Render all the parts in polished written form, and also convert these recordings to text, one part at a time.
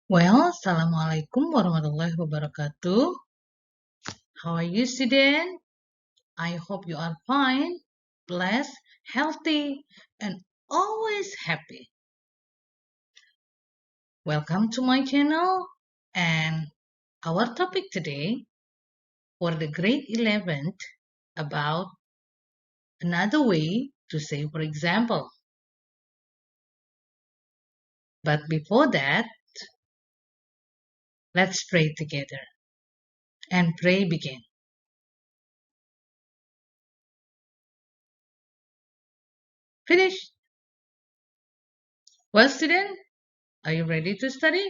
Well, Assalamualaikum warahmatullahi wabarakatuh. How are you, student? I hope you are fine, blessed, healthy, and always happy. Welcome to my channel, and our topic today for the grade 11th about another way to say for example. But before that, let's pray together. And pray begin. Finished. Well, student, are you ready to study?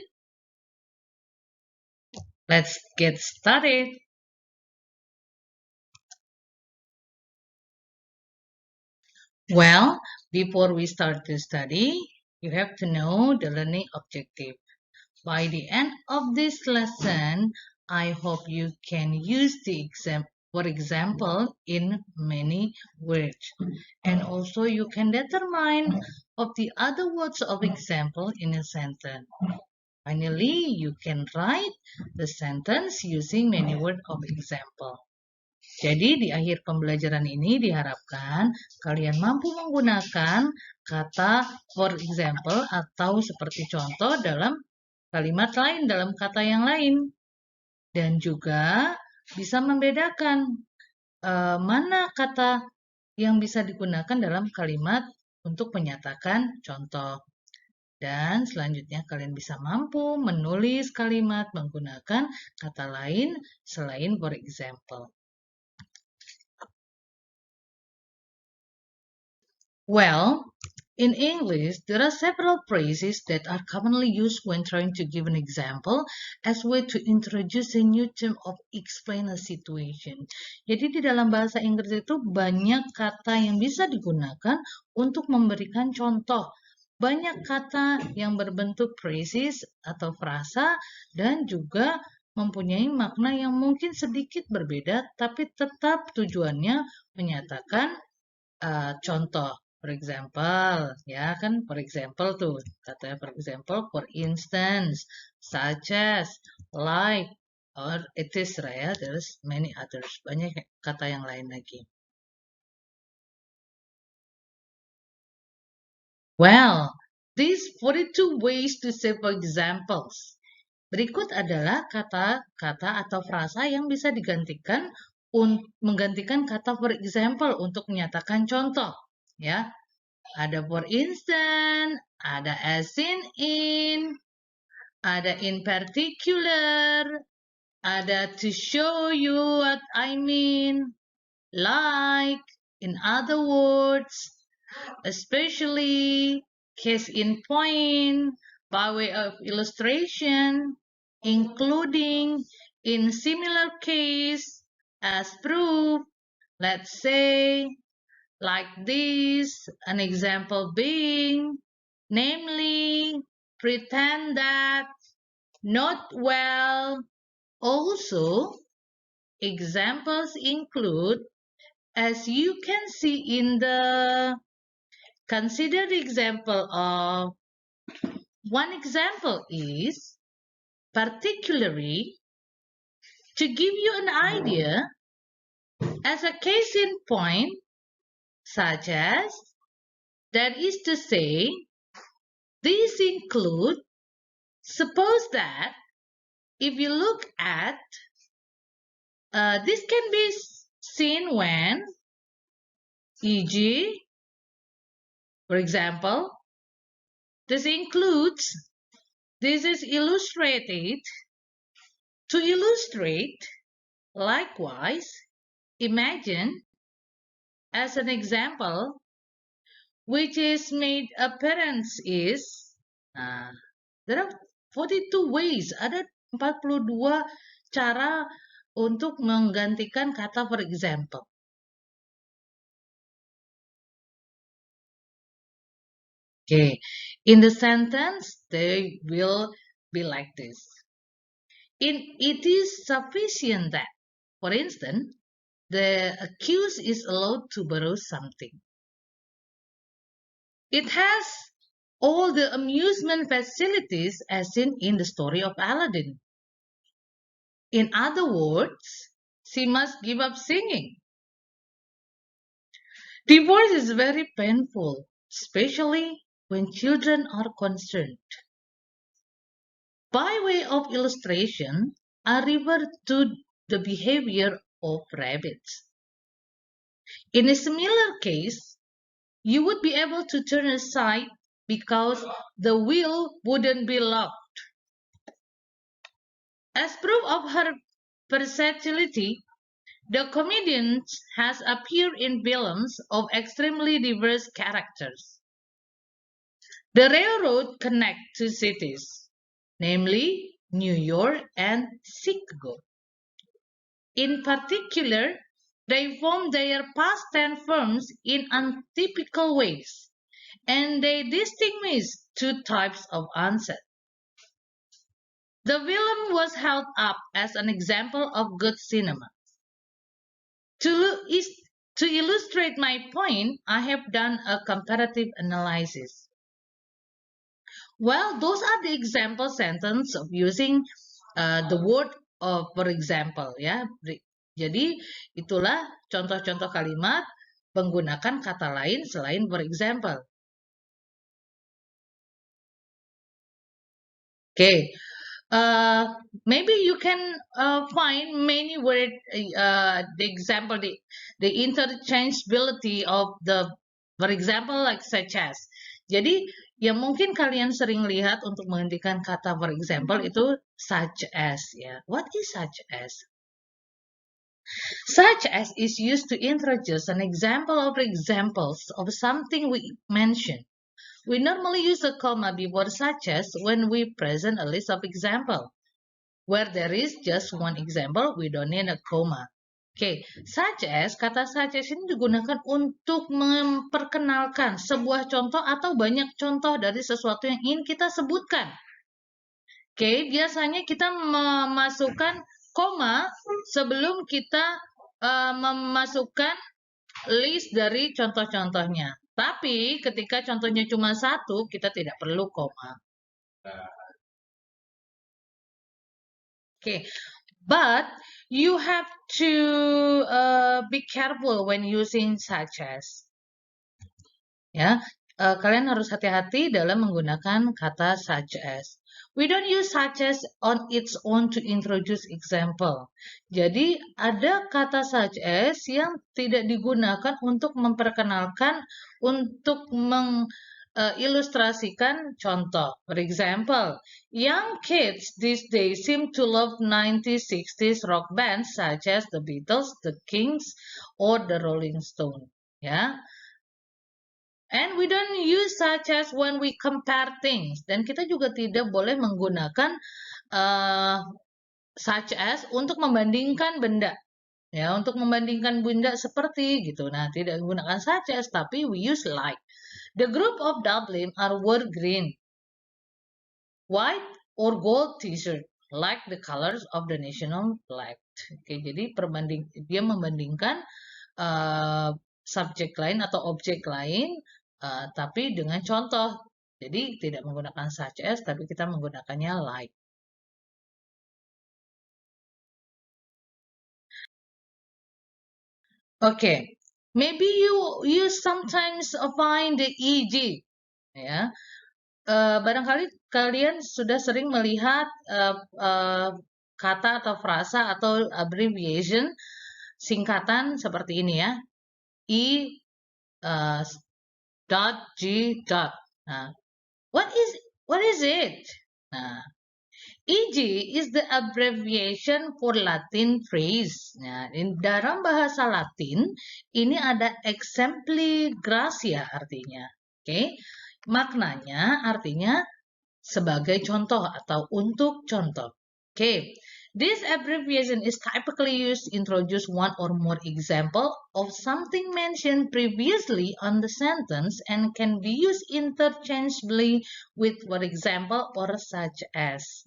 Let's get started. Well, before we start to study, you have to know the learning objective. By the end of this lesson, I hope you can use the example, for example, in many words. And also you can determine of the other words of example in a sentence. Finally, you can write the sentence using many words of example. Jadi di akhir pembelajaran ini diharapkan kalian mampu menggunakan kata for example atau seperti contoh dalam kalimat lain, dalam kata yang lain. Dan juga bisa membedakan mana kata yang bisa digunakan dalam kalimat untuk menyatakan contoh. Dan selanjutnya kalian bisa mampu menulis kalimat menggunakan kata lain selain for example. Well, in English, there are several phrases that are commonly used when trying to give an example as a way to introduce a new term of explain a situation. Jadi di dalam bahasa Inggris itu banyak kata yang bisa digunakan untuk memberikan contoh. Banyak kata yang berbentuk phrases atau frasa dan juga mempunyai makna yang mungkin sedikit berbeda tapi tetap tujuannya menyatakan contoh. For example, ya kan, for example tuh, katanya for example, for instance, such as, like, or it is, ya, there's many others, banyak kata yang lain lagi. Well, these 42 ways to say for examples. Berikut adalah kata-kata atau frasa yang bisa digantikan menggantikan kata for example untuk menyatakan contoh, ya. Ada for instance, ada as in, ada in particular, ada to show you what I mean, like, in other words, especially, case in point, by way of illustration, including, in similar case, as proof, let's say, like this, an example being, namely, pretend that, not well. Also, examples include, as you can see in the considered example of, one example is, particularly, to give you an idea, as a case in point, such as, that is to say, these include, suppose that, if you look at, this can be seen when, e.g., for example, this includes, this is illustrated, to illustrate, likewise, imagine, as an example, which is made appearance is, there are 42 ways, ada 42 cara untuk menggantikan kata for example. Okay, in the sentence, they will be like this. It is sufficient that, for instance, the accused is allowed to borrow something. It has all the amusement facilities as seen in the story of Aladdin. In other words, she must give up singing. Divorce is very painful, especially when children are concerned. By way of illustration, I refer to the behavior of rabbits. In a similar case, you would be able to turn aside because the wheel wouldn't be locked. As proof of her versatility, the comedian has appeared in films of extremely diverse characters. The railroad connects two cities, namely New York and Chicago. In particular, they form their past tense forms in untypical ways, and they distinguish two types of answer. The film was held up as an example of good cinema. To illustrate my point, I have done a comparative analysis. Well, those are the example sentence of using the word for example, ya. Jadi itulah contoh-contoh kalimat menggunakan kata lain selain for example. Okay. Maybe you can find many word the example the interchangeability of the for example like such as. Jadi yang mungkin kalian sering lihat untuk menghentikan kata for example itu such as ya. What is such as? Such as is used to introduce an example or examples of something we mention. We normally use a comma before such as when we present a list of examples. Where there is just one example, we don't need a comma. Okay, such as, kata such as ini digunakan untuk memperkenalkan sebuah contoh atau banyak contoh dari sesuatu yang ingin kita sebutkan. Okay, biasanya kita memasukkan koma sebelum kita memasukkan list dari contoh-contohnya. Tapi ketika contohnya cuma satu, kita tidak perlu koma. Okay, but you have to be careful when using such as. Ya, kalian harus hati-hati dalam menggunakan kata such as. We don't use such as on its own to introduce example. Jadi ada kata such as yang tidak digunakan untuk memperkenalkan, untuk mengilustrasikan contoh. For example, young kids these days seem to love 90s, 60s rock bands such as the Beatles, the Kings, or the Rolling Stones. Ya. And we don't use such as when we compare things. Dan kita juga tidak boleh menggunakan such as untuk membandingkan benda. Ya, untuk membandingkan benda seperti gitu. Nah, tidak menggunakan such as, tapi we use like. The group of Dublin are wore green, white, or gold t-shirt, like the colors of the national flag. Oke, jadi dia membandingkan subjek lain atau objek lain, tapi dengan contoh. Jadi tidak menggunakan such as, tapi kita menggunakannya like. Okay, maybe you sometimes find the eg. Ya, barangkali kalian sudah sering melihat kata atau frasa atau abbreviation singkatan seperti ini ya. E dot G dot. Nah, what is it? Nah, EG is the abbreviation for Latin phrase. Nah, dalam bahasa Latin ini ada exempli gratia artinya. Oke, maknanya artinya sebagai contoh atau untuk contoh. Oke. This abbreviation is typically used to introduce one or more example of something mentioned previously on the sentence and can be used interchangeably with for example or such as.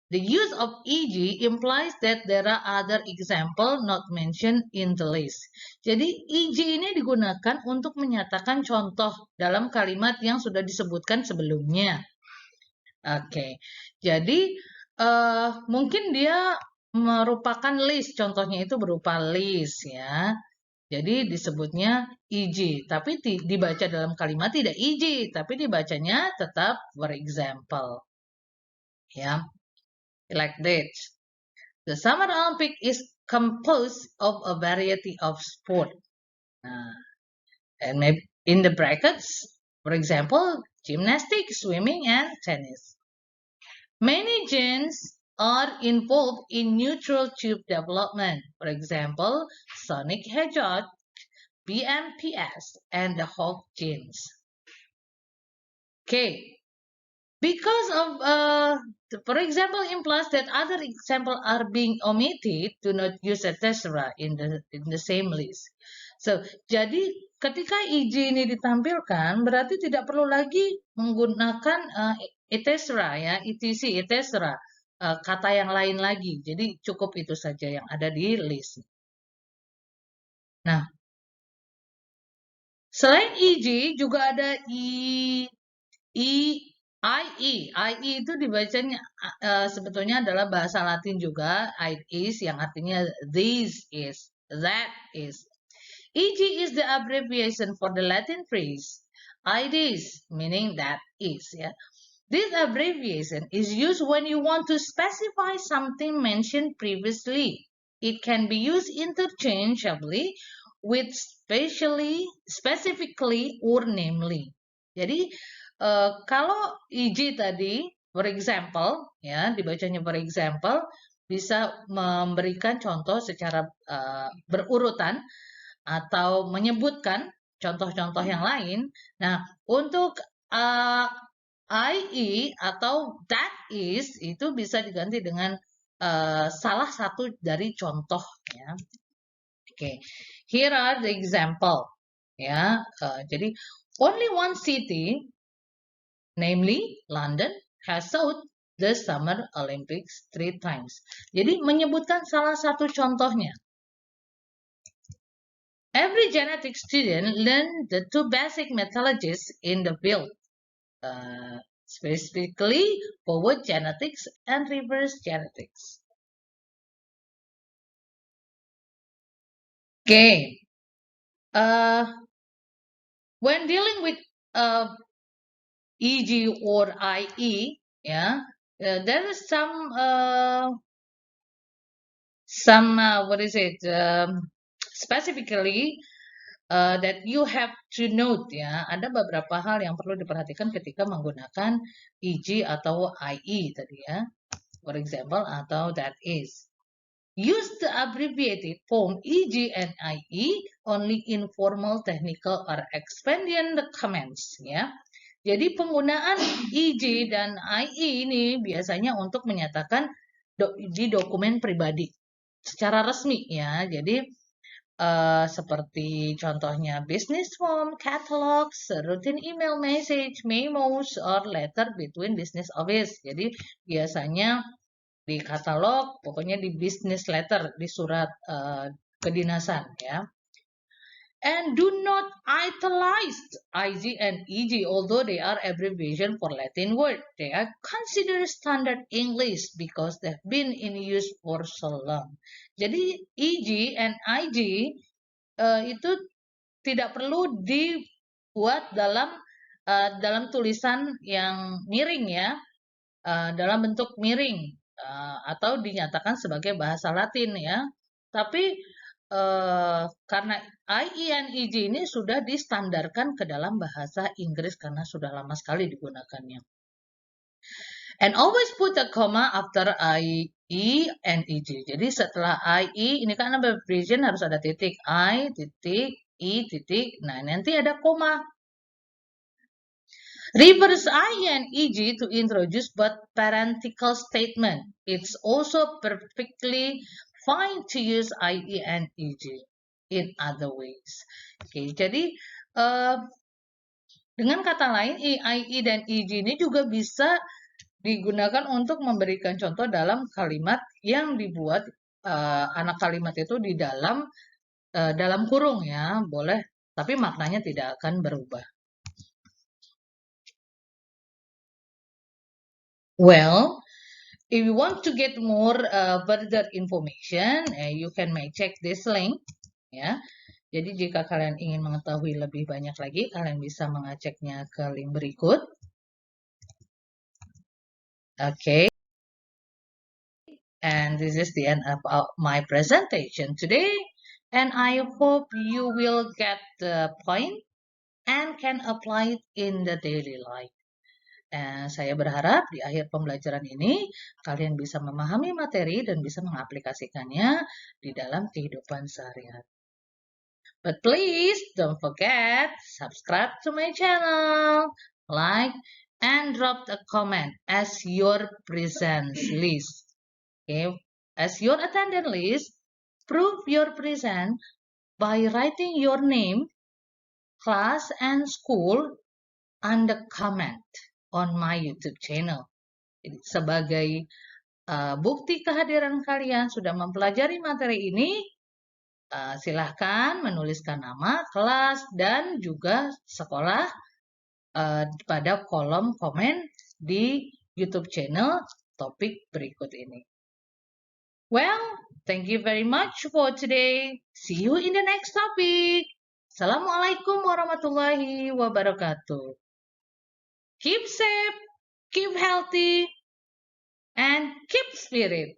The use of EG implies that there are other example not mentioned in the list. Jadi EG ini digunakan untuk menyatakan contoh dalam kalimat yang sudah disebutkan sebelumnya. Oke, jadi mungkin dia merupakan list, contohnya itu berupa list ya. Jadi disebutnya EG, tapi dibaca dalam kalimat tidak EG, tapi dibacanya tetap for example. Ya. Like this. The Summer Olympic is composed of a variety of sport. And maybe in the brackets, for example, gymnastics, swimming, and tennis. Many genes are involved in neutral tube development. For example, Sonic Hedgehog, BMPS, and the Hawk genes. Okay. Because of, for example, implies that other examples are being omitted, do not use etc. in the same list. So, jadi ketika EG ini ditampilkan, berarti tidak perlu lagi menggunakan etc. ya, etc. etc. Kata yang lain lagi. Jadi cukup itu saja yang ada di list. Nah, selain EG juga ada IE itu dibacanya sebetulnya adalah bahasa Latin juga, it is yang artinya this is, that is. EG is the abbreviation for the Latin phrase it is, meaning that is. Ya. This abbreviation is used when you want to specify something mentioned previously. It can be used interchangeably with specifically or namely. Jadi kalau EG tadi, for example, ya dibacanya for example, bisa memberikan contoh secara berurutan atau menyebutkan contoh-contoh yang lain. Nah, untuk IE atau that is itu bisa diganti dengan salah satu dari contoh. Ya. Okay, here are the example. Ya, jadi only one city, namely London, has held the Summer Olympics 3 times. Jadi menyebutkan salah satu contohnya. Every genetic student learn the 2 basic methodologies in the field, specifically forward genetics and reverse genetics. Okay. When dealing with EG or IE, yeah, there is some what is it? Specifically that you have to note ya. Ada beberapa hal yang perlu diperhatikan ketika menggunakan EG atau IE tadi ya. For example, atau that is. Use the abbreviated form EG and IE only in formal, technical, or expanded comments ya. Jadi penggunaan EG dan IE ini biasanya untuk menyatakan di dokumen pribadi secara resmi ya. Jadi seperti contohnya business form, catalogs, routine email message, memos, or letter between business office. Jadi biasanya di katalog, pokoknya di business letter, di surat kedinasan ya. And do not italize IG and EG, although they are abbreviation for Latin word. They are considered standard English because they've been in use for so long. Jadi EG and IG itu tidak perlu dibuat dalam tulisan yang miring ya, dalam bentuk miring atau dinyatakan sebagai bahasa Latin ya. Tapi karena IE and EG ini sudah distandarkan ke dalam bahasa Inggris karena sudah lama sekali digunakannya. And always put a comma after IE and EG. Jadi setelah IE ini kan abbreviation harus ada titik, I titik E titik. Nah, nanti ada koma. Reverse IE and EG to introduce but parenthetical statement. It's also perfectly fine to use IE and EG in other ways. Oke, jadi dengan kata lain IE dan EG ini juga bisa digunakan untuk memberikan contoh dalam kalimat yang dibuat anak kalimat itu di dalam kurung ya, boleh, tapi maknanya tidak akan berubah. Well, if you want to get more further information, you can may check this link ya. Jadi jika kalian ingin mengetahui lebih banyak lagi, kalian bisa mengeceknya ke link berikut. Okay. And this is the end of my presentation today. And I hope you will get the point and can apply it in the daily life. Saya berharap di akhir pembelajaran ini kalian bisa memahami materi dan bisa mengaplikasikannya di dalam kehidupan sehari-hari. But please don't forget subscribe to my channel, like, and drop a comment as your presence list. Okay, as your attendance list, prove your presence by writing your name, class, and school under comment on my YouTube channel. Jadi, sebagai bukti kehadiran kalian sudah mempelajari materi ini, silahkan menuliskan nama, kelas, dan juga sekolah pada kolom komen di YouTube channel topik berikut ini. Well, thank you very much for today. See you in the next topic. Assalamualaikum warahmatullahi wabarakatuh. Keep safe, keep healthy, and keep spirit.